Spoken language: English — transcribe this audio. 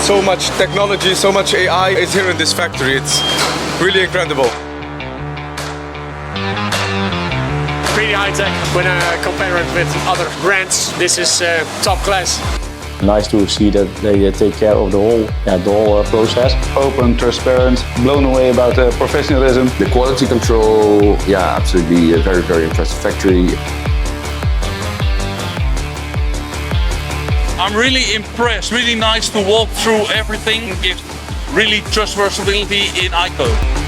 So much technology, so much AI is here in this factory. It's really incredible. Pretty high tech when I compare it with other brands. This is top class. Nice to see that they take care of the whole process. Open, transparent, blown away about professionalism. The quality control, yeah, absolutely a very, very impressive factory. I'm really impressed, really nice to walk through everything, gives really trustworthy in AIKO.